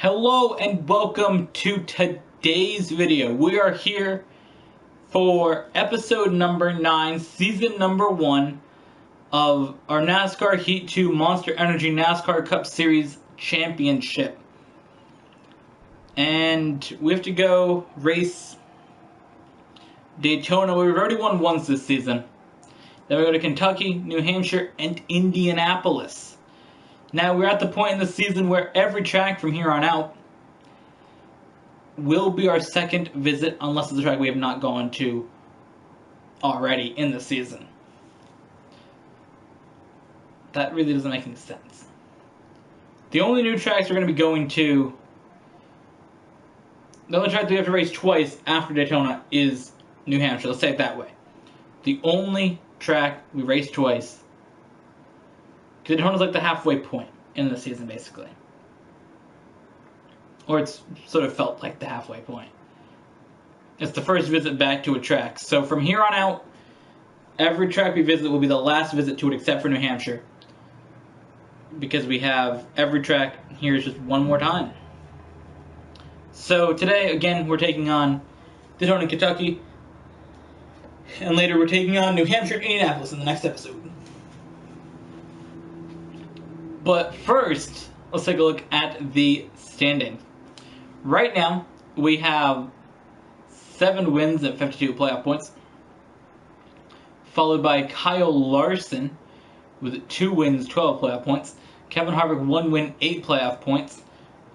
Hello and welcome to today's video. We are here for episode number 9, season number 1 of our NASCAR Heat 2 Monster Energy NASCAR Cup Series Championship. And we have to go race Daytona, where we've already won once this season. Then we go to Kentucky, New Hampshire, and Indianapolis. Now, we're at the point in the season where every track from here on out will be our second visit, unless it's a track we have not gone to already in the season. That really doesn't make any sense. The only new tracks we're going to be going to, the only track that we have to race twice after Daytona is New Hampshire. Let's say it that way. The only track we race twice, because Daytona's like the halfway point in the season, basically. Or it's sort of felt like the halfway point. It's the first visit back to a track. So from here on out, every track we visit will be the last visit to it except for New Hampshire. Because we have every track here is just one more time. So today, again, we're taking on Daytona, Kentucky. And later we're taking on New Hampshire, Indianapolis in the next episode. But first, let's take a look at the standings. Right now, we have 7 wins and 52 playoff points, followed by Kyle Larson with 2 wins, 12 playoff points. Kevin Harvick, 1 win, 8 playoff points.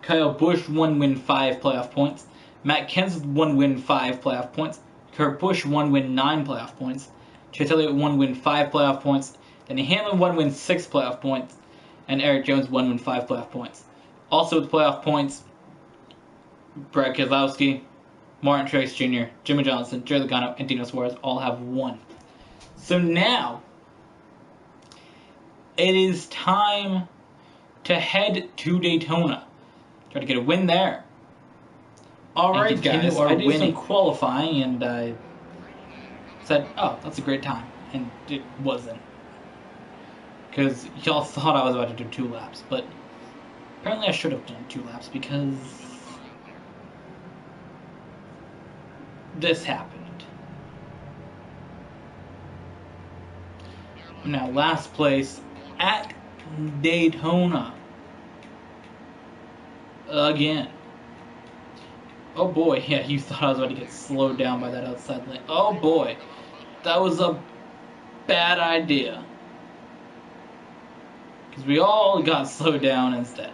Kyle Busch, 1 win, 5 playoff points. Matt Kenseth, 1 win, 5 playoff points. Kurt Busch, 1 win, 9 playoff points. Chase Elliott, 1 win, 5 playoff points. Denny Hamlin, 1 win, 6 playoff points. And Eric Jones, 1 win, 5 playoff points. Also with playoff points, Brad Keselowski, Martin Truex Jr., Jimmy Johnson, Joey Logano, and Dino Suarez all have 1. So now, it is time to head to Daytona. Try to get a win there. Alright guys, I did some qualifying and I said, oh, that's a great time. And it wasn't. Because y'all thought I was about to do 2 laps, but apparently I should have done 2 laps because this happened. Now, last place at Daytona. Again. Oh boy, yeah, you thought I was about to get slowed down by that outside lane. Oh boy, that was a bad idea. Because we all got slowed down instead.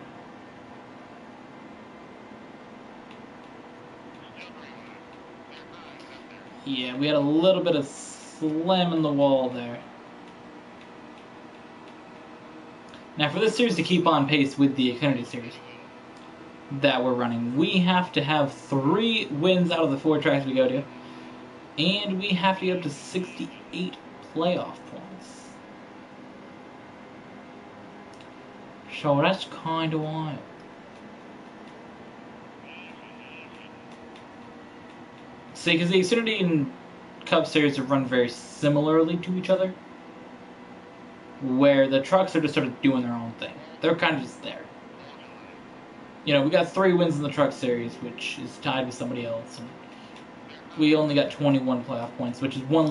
Yeah, we had a little bit of slamming the wall there. Now for this series to keep on pace with the Xfinity Series that we're running, we have to have 3 wins out of the 4 tracks we go to. And we have to get up to 68 playoff points. So that's kind of wild. See, because the Xfinity and Cup Series have run very similarly to each other, where the trucks are just sort of doing their own thing. They're kind of just there. You know, we got 3 wins in the Truck Series, which is tied with somebody else. And we only got 21 playoff points, which is one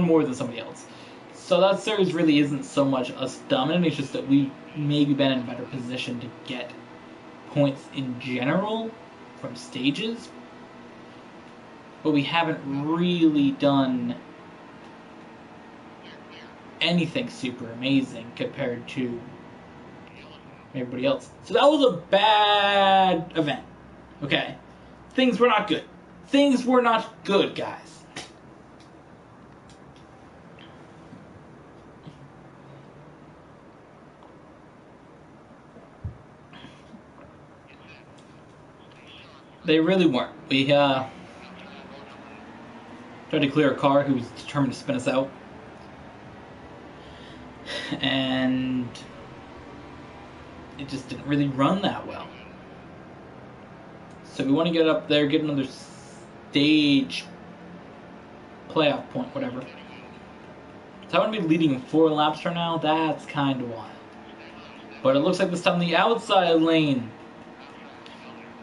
more than somebody else. So that series really isn't so much us dominant, it's just that we maybe been in a better position to get points in general from stages. But we haven't really done anything super amazing compared to everybody else. So that was a bad event. Okay? Things were not good. Things were not good, guys. They really weren't. We tried to clear a car who was determined to spin us out. And it just didn't really run that well. So we want to get up there, get another stage playoff point, whatever. So I'm going to be leading 4 laps from now. That's kind of wild. But it looks like this time the outside lane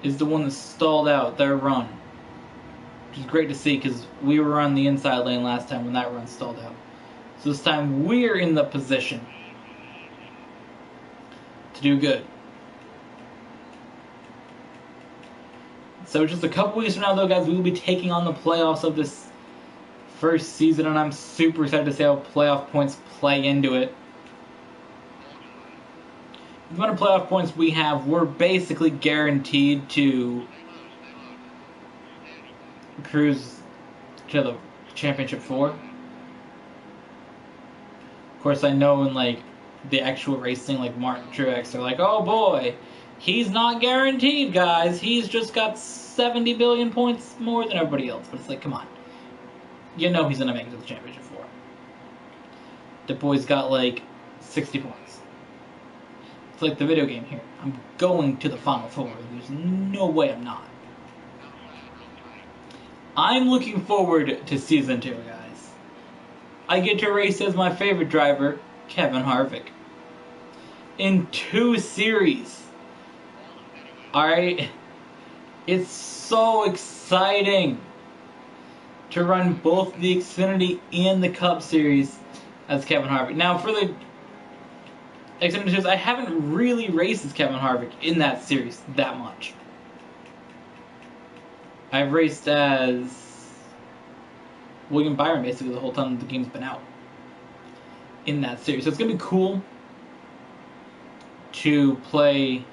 is the one that stalled out their run. Which is great to see because we were on the inside lane last time when that run stalled out. So this time we're in the position to do good. So just a couple weeks from now, though, guys, we will be taking on the playoffs of this first season, and I'm super excited to see how playoff points play into it. The amount of playoff points we have, we're basically guaranteed to cruise to the championship 4. Of course, I know in like the actual racing, like Martin Truex, they're like, oh boy, he's not guaranteed, guys. He's just got 70 billion points more than everybody else. But it's like, come on. You know he's going to make it to the championship 4. The boy's got like 60 points. It's like the video game here. I'm going to the Final 4. There's no way I'm not. I'm looking forward to Season 2, guys. I get to race as my favorite driver, Kevin Harvick. In 2 series. Alright? It's so exciting to run both the Xfinity and the Cup Series as Kevin Harvick. Now, for the Xfinity Series, I haven't really raced as Kevin Harvick in that series that much. I've raced as William Byron basically the whole time the game's been out in that series. So it's going to be cool to play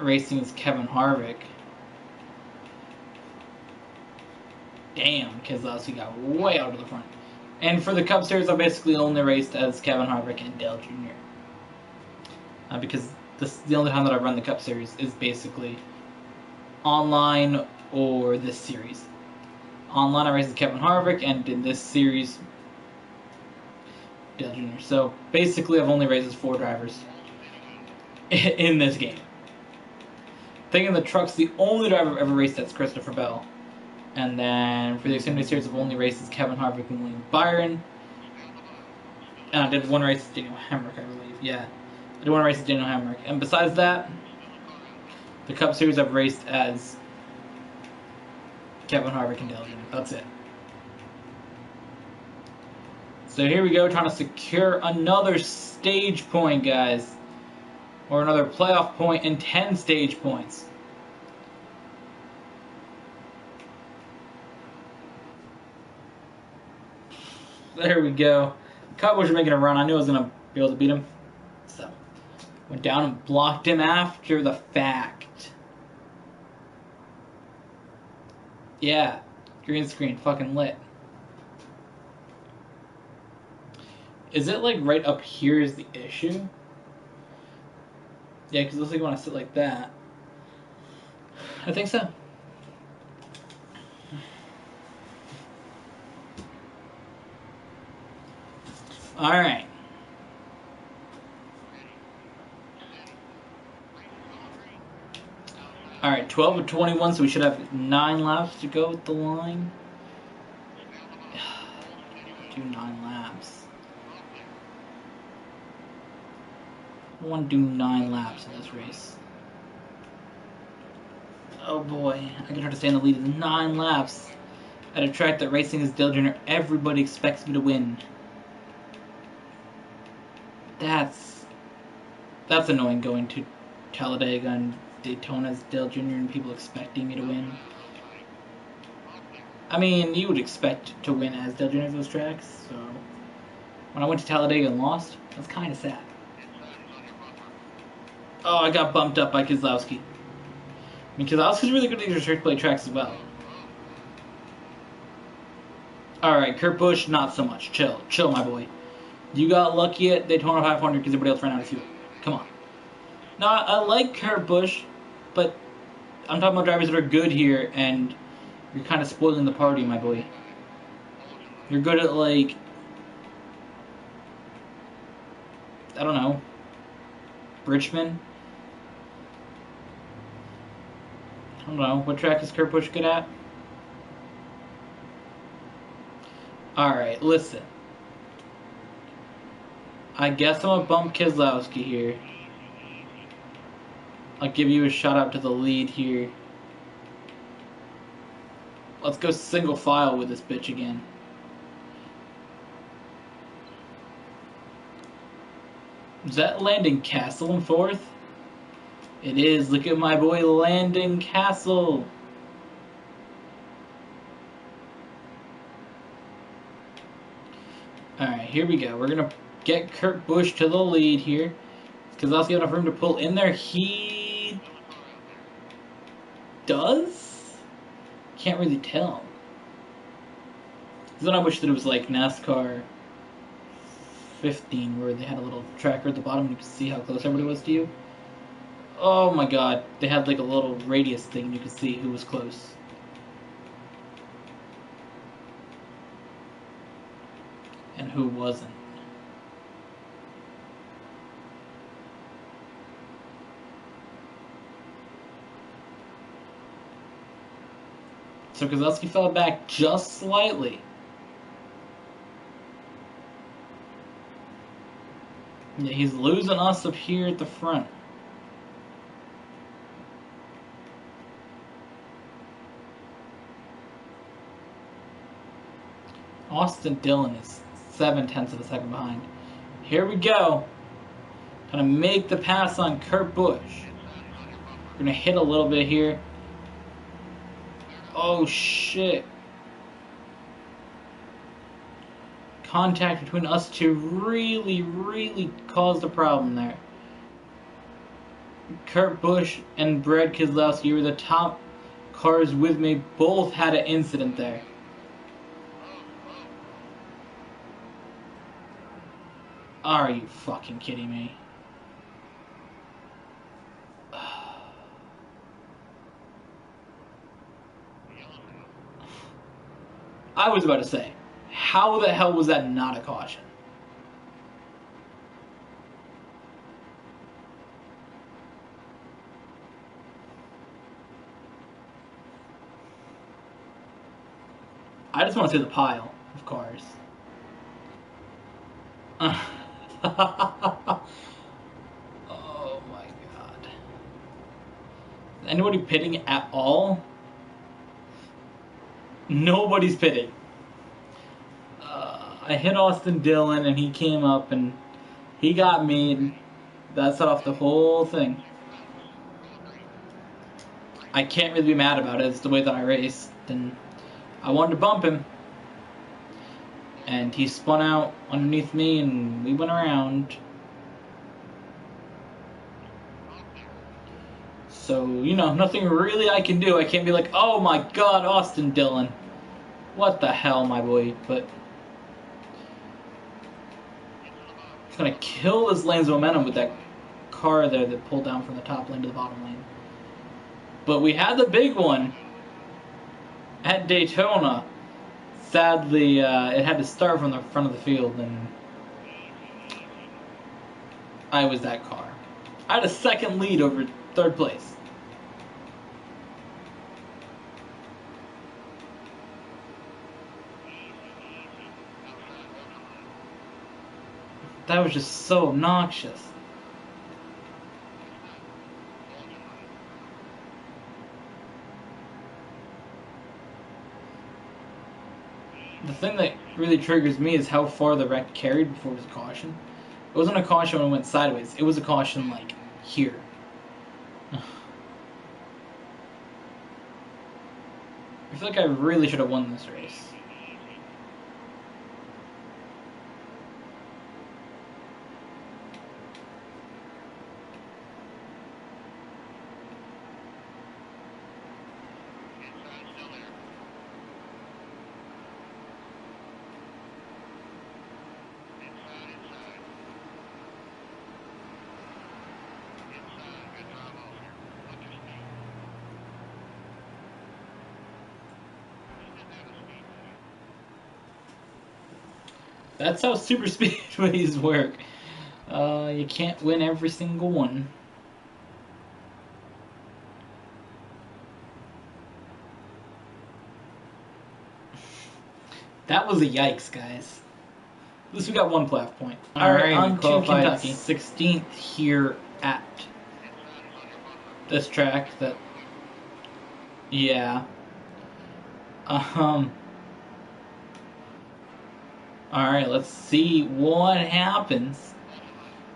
racing as Kevin Harvick. Damn, Keselowski got way out of the front. And for the Cup Series, I basically only raced as Kevin Harvick and Dale Jr. Because the only time that I run the Cup Series is basically online or this series. Online, I race as Kevin Harvick, and in this series, Dale Jr. So basically, I've only raced as 4 drivers in this game. Thinking the truck's the only driver I've ever raced that's Christopher Bell. And then for the Xfinity Series, I've only raced as Kevin Harvick and William Byron. And I did 1 race as Daniel Hemrick, I believe. Yeah, I did 1 race as Daniel Hemrick. And besides that, the Cup Series I've raced as Kevin Harvick and Dale Jr. That's it. So here we go, trying to secure another stage point, guys. Or another playoff point and 10 stage points. There we go. Cowboys are making a run. I knew I was going to be able to beat him. So, went down and blocked him after the fact. Yeah, green screen, fucking lit. Is it like right up here is the issue? Yeah, because it looks like you want to sit like that. I think so. Alright. Alright, 12 of 21, so we should have 9 laps to go with the line. Do 9 laps. I want to do 9 laps in this race. Oh boy, I can try to stay in the lead in 9 laps. At a track that racing is Dale Jr., everybody expects me to win. That's annoying, going to Talladega and Daytona as Dale Jr. and people expecting me to win. I mean, you would expect to win as Dale Jr. at those tracks, so when I went to Talladega and lost, that's kind of sad. Oh, I got bumped up by Keselowski. I mean, Keselowski's really good at these restrict play tracks as well. Alright, Kurt Busch, not so much. Chill, my boy. You got lucky at Daytona 500 because everybody else ran out of fuel. Come on. Now, I like Kurt Busch, but I'm talking about drivers that are good here, and you're kind of spoiling the party, my boy. You're good at, like, I don't know, Richmond? I don't know. What track is Kurt Busch good at? Alright, listen. I guess I'm gonna bump Keselowski here. I'll give you a shout out to the lead here. Let's go single file with this bitch again. Is that Landing Castle in fourth? It is. Look at my boy Landing Castle. Alright, here we go. We're going to get Kurt Busch to the lead here. Keselowski have enough room to pull in there. He does? Can't really tell. Then I wish that it was like NASCAR 15 where they had a little tracker at the bottom and you could see how close everybody was to you. Oh my god, they had like a little radius thing and you could see who was close. And who wasn't. So Keselowski fell back just slightly. Yeah, he's losing us up here at the front. Austin Dillon is 0.7 of a second behind. Here we go. Gonna make the pass on Kurt Busch. We're gonna hit a little bit here. Oh shit. Contact between us two really caused a problem there. Kurt Busch and Brad Keselowski were the top cars with me. Both had an incident there. Are you fucking kidding me? I was about to say, how the hell was that not a caution? I just want to see the pile of cars. Oh my god. Is anybody pitting at all? Nobody's pitting. I hit Austin Dillon and he came up and he got me and that set off the whole thing. I can't really be mad about it. It's the way that I raced and I wanted to bump him. And he spun out underneath me and we went around. So, you know, nothing really I can do. I can't be like, oh my god, Austin Dillon. What the hell, my boy? But it's gonna kill this lane's momentum with that car there that pulled down from the top lane to the bottom lane. But we had the big one at Daytona. Sadly, it had to start from the front of the field, and I was that car. I had a second lead over third place. That was just so obnoxious. The thing that really triggers me is how far the wreck carried before it was a caution. It wasn't a caution when it went sideways. It was a caution like here. I feel like I really should have won this race. That's how super speedways work. You can't win every single one. That was a yikes, guys. At least we got one playoff point. Alright, on to Kentucky. 16th here at this track that, yeah. Alright, let's see what happens.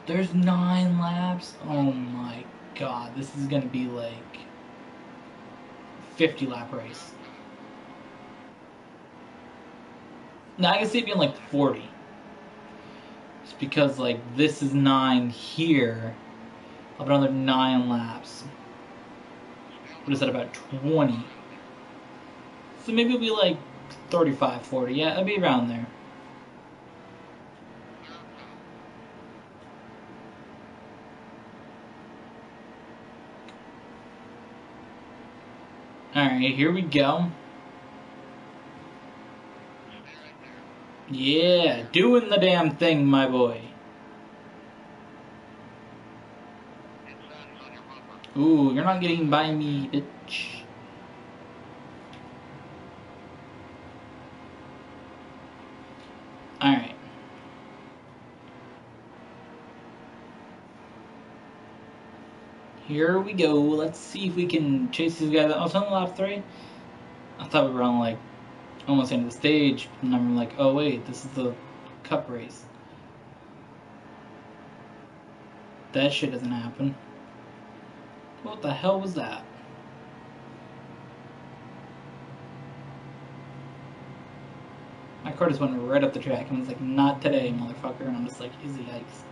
There's 9 laps. Oh my god, this is gonna be like 50 lap race. Now I can see it being like 40. Just because like this is 9 here. I'll have another 9 laps. What is that, about 20? So maybe it'll be like 35, 40. Yeah, it'll be around there. Alright, here we go. Yeah, doing the damn thing, my boy. Ooh, you're not getting by me, bitch. Alright. Here we go. Let's see if we can chase these guys. I was on lap 3. I thought we were on like almost the end of the stage, and I'm like, oh wait, this is the cup race. That shit doesn't happen. What the hell was that? My car just went right up the track and was like, not today, motherfucker. And I'm just like, easy, yikes.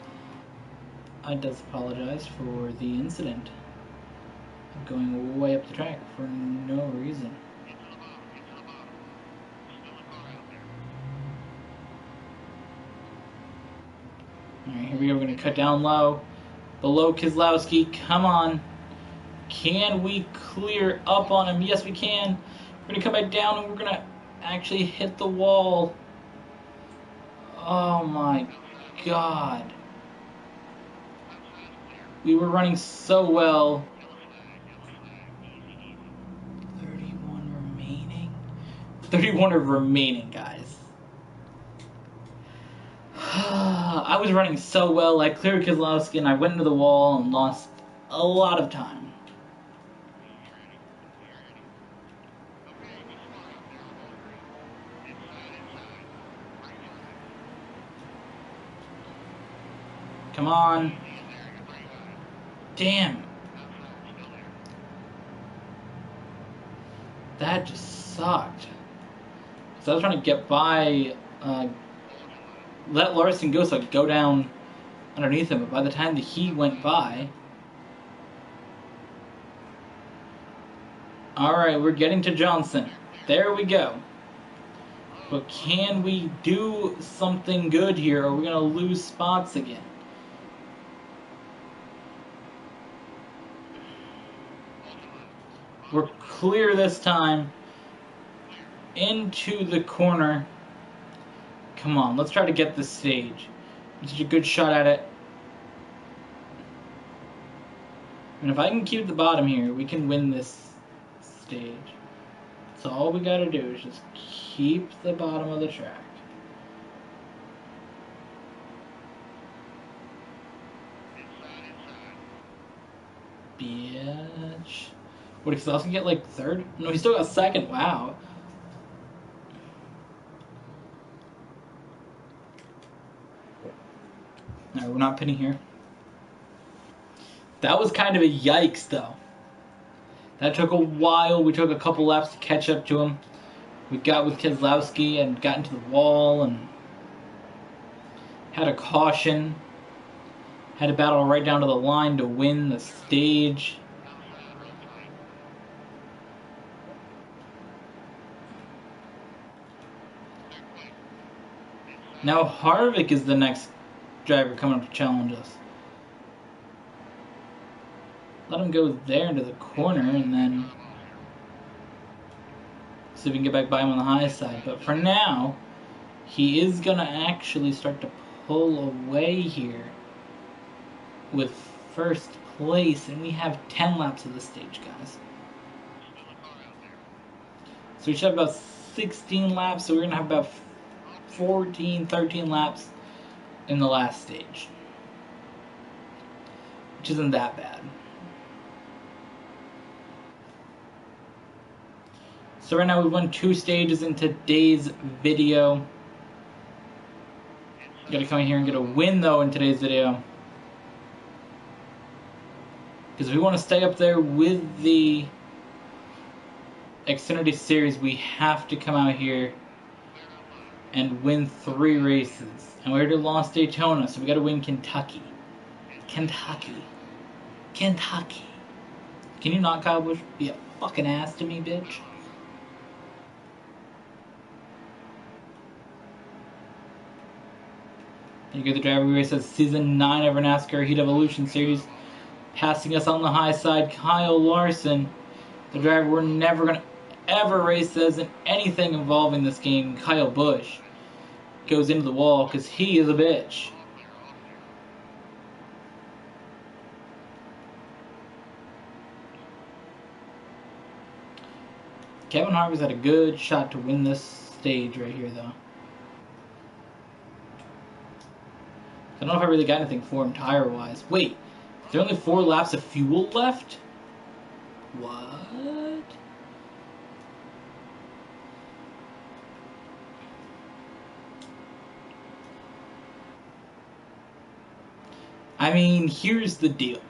I does apologize for the incident of going way up the track for no reason. Alright, here we go. We're going to cut down low. Below Keselowski. Come on. Can we clear up on him? Yes, we can. We're going to come back down and we're going to actually hit the wall. Oh my god. We were running so well. 31 remaining? 31 are remaining, guys. I was running so well. I cleared Keselowski and I went into the wall and lost a lot of time. Come on. Damn. That just sucked. So I was trying to get by, let Larson go so I could go down underneath him, but by the time that he went by... Alright, we're getting to Johnson. There we go. But can we do something good here, or are we going to lose spots again? We're clear this time. Into the corner. Come on, let's try to get this stage. It's a good shot at it. And if I can keep the bottom here, we can win this stage. So all we gotta do is just keep the bottom of the track. Bitch. What, did Keselowski get like 3rd? No, he still got 2nd. Wow. Alright, we're not pitting here. That was kind of a yikes, though. That took a while. We took a couple laps to catch up to him. We got with Keselowski and got into the wall and had a caution. Had to battle right down to the line to win the stage. Now Harvick is the next driver coming up to challenge us. Let him go there into the corner and then see if we can get back by him on the high side. But for now, he is going to actually start to pull away here with 1st place. And we have 10 laps of the stage, guys. So we should have about 16 laps. So we're going to have about 14, 13 laps in the last stage, which isn't that bad. So right now we've won 2 stages in today's video. Gotta come in here and get a win though in today's video. Because if we want to stay up there with the Xfinity Series, we have to come out here and win 3 races. And we already lost Daytona, so we gotta win Kentucky. Kentucky. Kentucky. Can you not, Kyle Busch, be a fucking ass to me, bitch? You get the driver we race at Season 9 of our Nascar Heat Evolution Series. Passing us on the high side, Kyle Larson. The driver we're never going to ever race as in anything involving this game, Kyle Busch, goes into the wall because he is a bitch. Kevin Harvick's had a good shot to win this stage right here, though. I don't know if I really got anything for him tire-wise. Wait, is there only 4 laps of fuel left? What? I mean, here's the deal.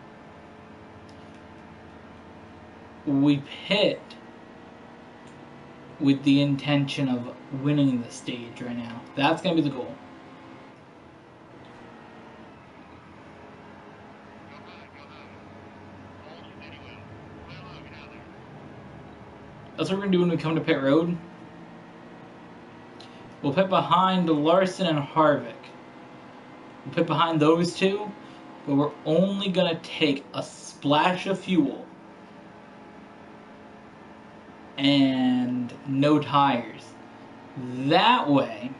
We pit with the intention of winning the stage right now. That's going to be the goal. That's what we're going to do when we come to pit road. We'll pit behind Larson and Harvick. We'll pit behind those two, but we're only going to take a splash of fuel and no tires. That way,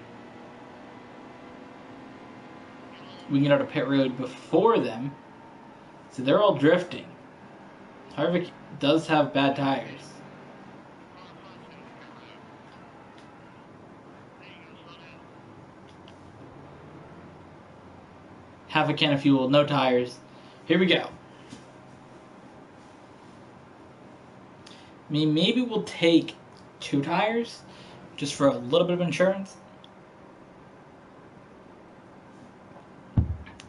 we can get out of pit road before them. So they're all drifting. Harvick does have bad tires. Half a can of fuel, no tires. Here we go. I mean, maybe we'll take 2 tires just for a little bit of insurance.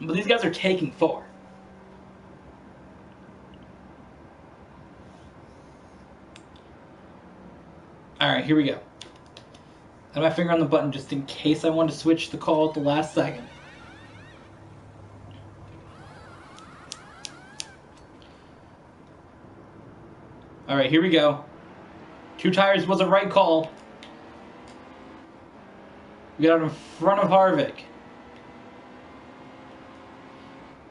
But these guys are taking 4. Alright, here we go. I have my finger on the button just in case I want to switch the call at the last second. Alright, here we go. 2 tires was a right call. We got out in front of Harvick.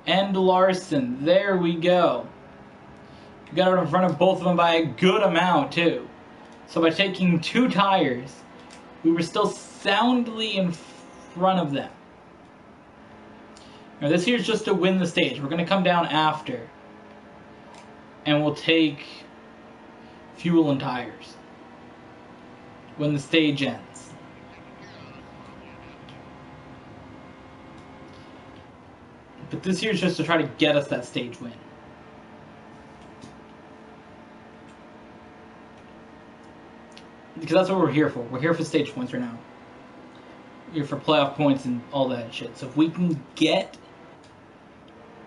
And Larson. There we go. We got out in front of both of them by a good amount, too. So by taking 2 tires, we were still soundly in front of them. Now this here's just to win the stage. We're going to come down after. And we'll take fuel and tires when the stage ends. But this here's just to try to get us that stage win. Because that's what we're here for. We're here for stage points right now. We're here for playoff points and all that shit. So if we can get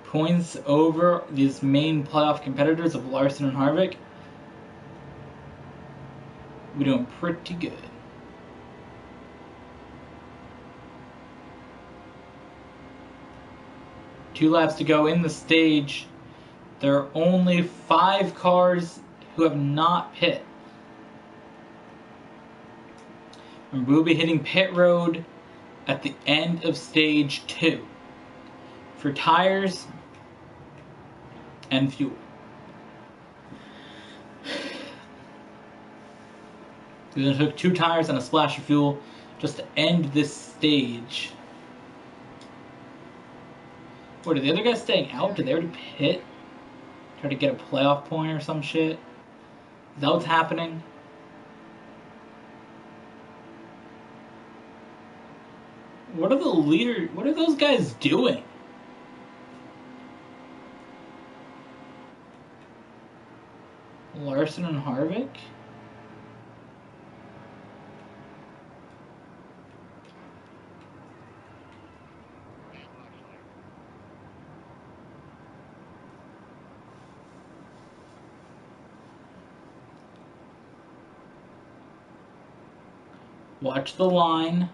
points over these main playoff competitors of Larson and Harvick, we're doing pretty good. Two laps to go in the stage. There are only 5 cars who have not pit. And we'll be hitting pit road at the end of stage 2 for tires and fuel. We then took 2 tires and a splash of fuel just to end this stage. What, are the other guys staying out? Did they already pit? Try to get a playoff point or some shit? Is that what's happening? What are the leaders? What are those guys doing? Larson and Harvick? Watch the line.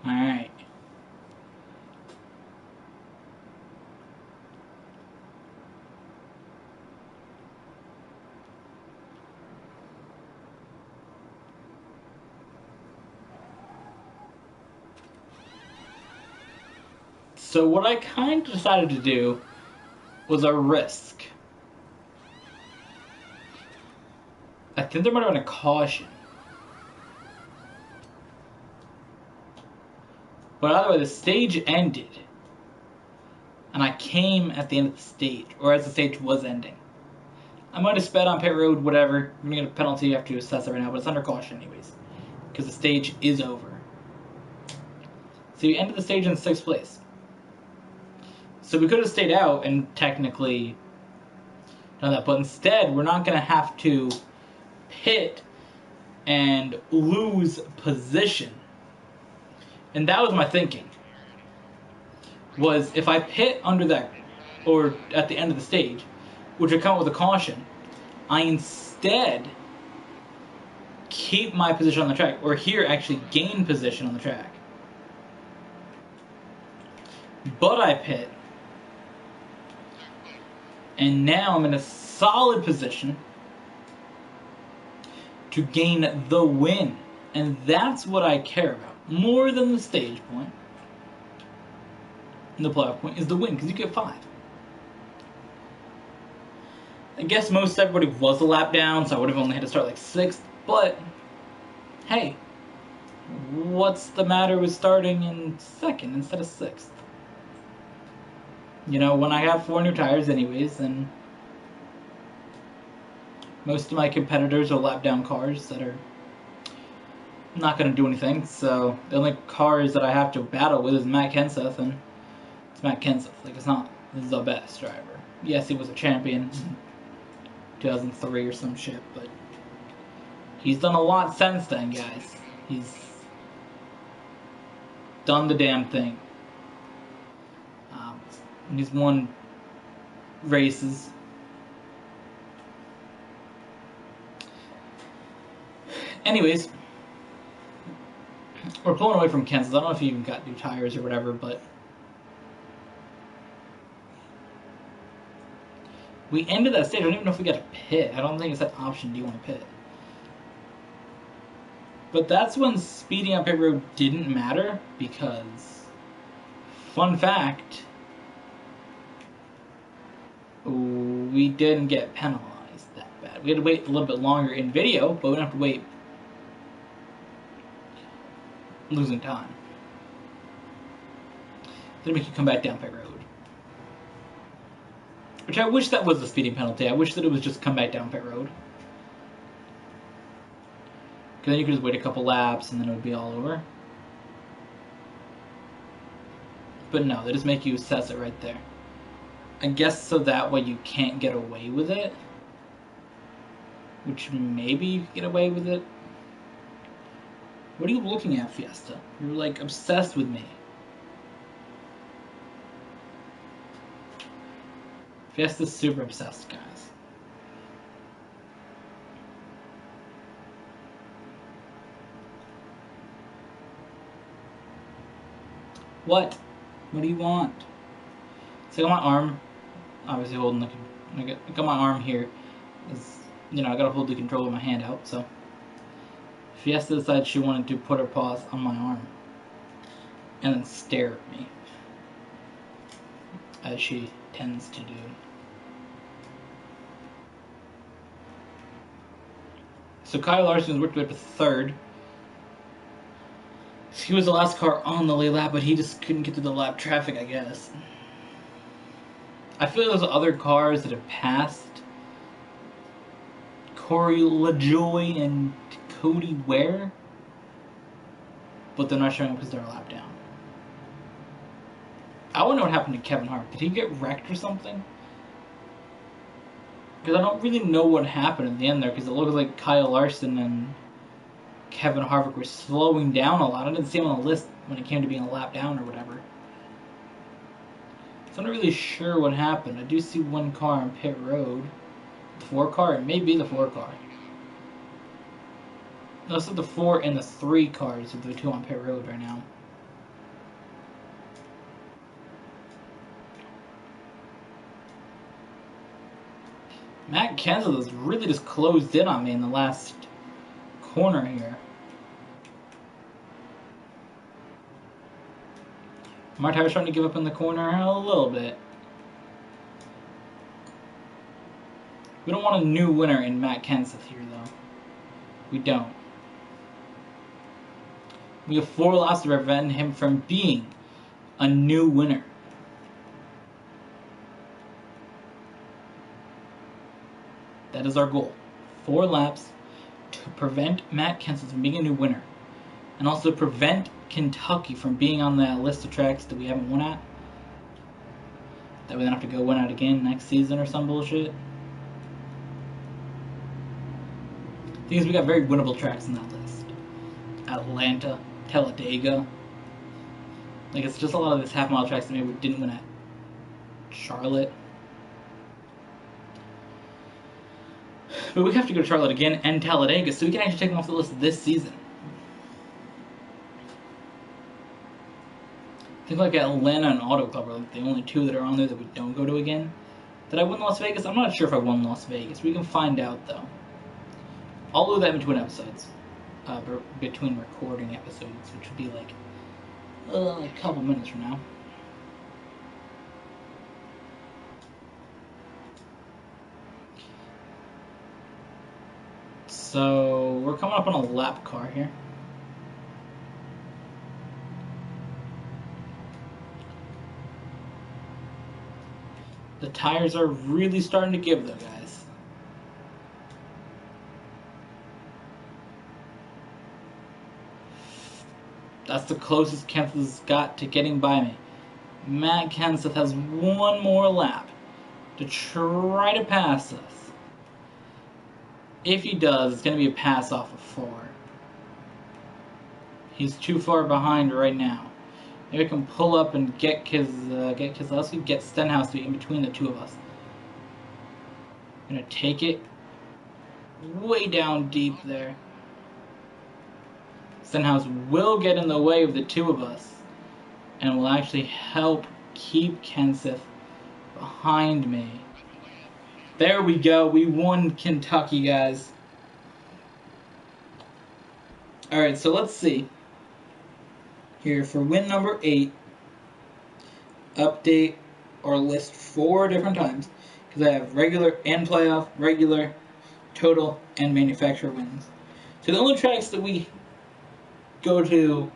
Alright. So what I kind of decided to do was a risk. I think there might have been a caution. But either way, the stage ended. And I came at the end of the stage, or as the stage was ending. I might have sped on pit road, whatever. I'm going to get a penalty, you have to assess it right now, but it's under caution anyways. Because the stage is over. So you ended the stage in 6th place. So we could have stayed out and technically done that, but instead we're not going to have to pit and lose position. And that was my thinking. Was if I pit under that, or at the end of the stage, which would come with a caution, I instead keep my position on the track, or here actually gain position on the track. But I pit, and now I'm in a solid position to gain the win. And that's what I care about, more than the stage point. And the playoff point is the win, because you get 5. I guess most everybody was a lap down, so I would have only had to start like 6th, but hey, what's the matter with starting in 2nd instead of 6th? You know, when I have 4 new tires anyways, and most of my competitors are lap down cars that are not going to do anything, so the only cars that I have to battle with is Matt Kenseth, and it's Matt Kenseth. Like, it's not the best driver. Yes, he was a champion in 2003 or some shit, but he's done a lot since then, guys. He's done the damn thing. He's won races. Anyways, we're pulling away from Kenseth. I don't know if he even got new tires or whatever, but we ended that stage. I don't even know if we got to pit. I don't think it's that option. Do you want to pit? But that's when speeding on pit road didn't matter, because, fun fact, we didn't get penalized that bad. We had to wait a little bit longer in video, but we don't have to wait losing time. Then we can come back down pit road. Which I wish that was the speeding penalty. I wish that it was just come back down pit road. Because then you could just wait a couple laps and then it would be all over. But no, they just make you assess it right there. I guess so that way you can't get away with it. Which maybe you could get away with it. What are you looking at, Fiesta? You're like obsessed with me. Fiesta's super obsessed, guys. What? What do you want? So I got my arm, obviously holding the, I got my arm here. It's, you know, I gotta hold the controller with my hand out, so. Fiesta decided she wanted to put her paws on my arm. And then stare at me. As she tends to do. So Kyle Larson's worked up to 3rd. He was the last car on the late lap, but he just couldn't get through the lap traffic, I guess. I feel like there's other cars that have passed Corey LaJoie and Cody Ware, but they're not showing up because they're a lap down. I want to know what happened to Kevin Hart. Did he get wrecked or something? Because I don't really know what happened in the end there, because it looked like Kyle Larson and Kevin Harvick were slowing down a lot. I didn't see him on the list when it came to being a lap down or whatever. So I'm not really sure what happened. I do see one car on pit road. The 4 car? It may be the 4 car. Those are the 4 and the 3 cars with the 2 on pit road right now. Matt Kenseth has really just closed in on me in the last corner here. My tire's starting to give up in the corner a little bit. We don't want a new winner in Matt Kenseth here, though. We don't. We have 4 laps to prevent him from being a new winner. That is our goal. 4 laps to prevent Matt Kenseth from being a new winner. And also prevent Kentucky from being on that list of tracks that we haven't won at. That we then have to go win at again next season or some bullshit. The thing is, we got very winnable tracks in that list. Atlanta, Talladega. Like, it's just a lot of these half-mile tracks that maybe we didn't win at. Charlotte. But we have to go to Charlotte again and Talladega, so we can actually take them off the list this season. I think like Atlanta and Auto Club are like the only 2 that are on there that we don't go to again. Did I win Las Vegas? I'm not sure if I won Las Vegas. We can find out, though. I'll do that in between episodes. Between recording episodes, which would be like a couple minutes from now. So, we're coming up on a lap car here. The tires are really starting to give, though, guys. That's the closest Kenseth's got to getting by me. Matt Kenseth has 1 more lap to try to pass us. If he does, it's going to be a pass off of 4. He's too far behind right now. Maybe we can pull up and get Keselowski, get Stenhouse to be in between the 2 of us. I'm going to take it way down deep there. Stenhouse will get in the way of the 2 of us and will actually help keep Kenseth behind me. There we go. We won Kentucky, guys. Alright, so let's see. Here, for win number 8, update our list 4 different times. Because I have regular and playoff, regular, total, and manufacturer wins. So the only tracks that we go to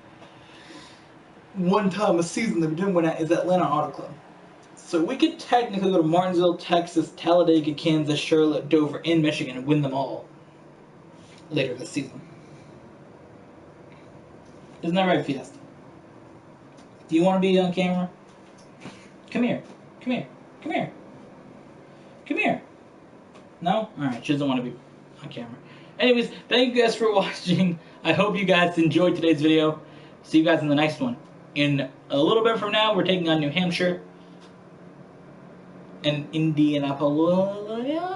1 time a season that we didn't win at is Atlanta Auto Club. So we could technically go to Martinsville, Texas, Talladega, Kansas, Charlotte, Dover, and Michigan and win them all later this season. Isn't that right, Fiesta? Do you want to be on camera? Come here. Come here. Come here. Come here. No? Alright, she doesn't want to be on camera. Anyways, thank you guys for watching. I hope you guys enjoyed today's video. See you guys in the next one. In a little bit from now, we're taking on New Hampshire and Indianapolis.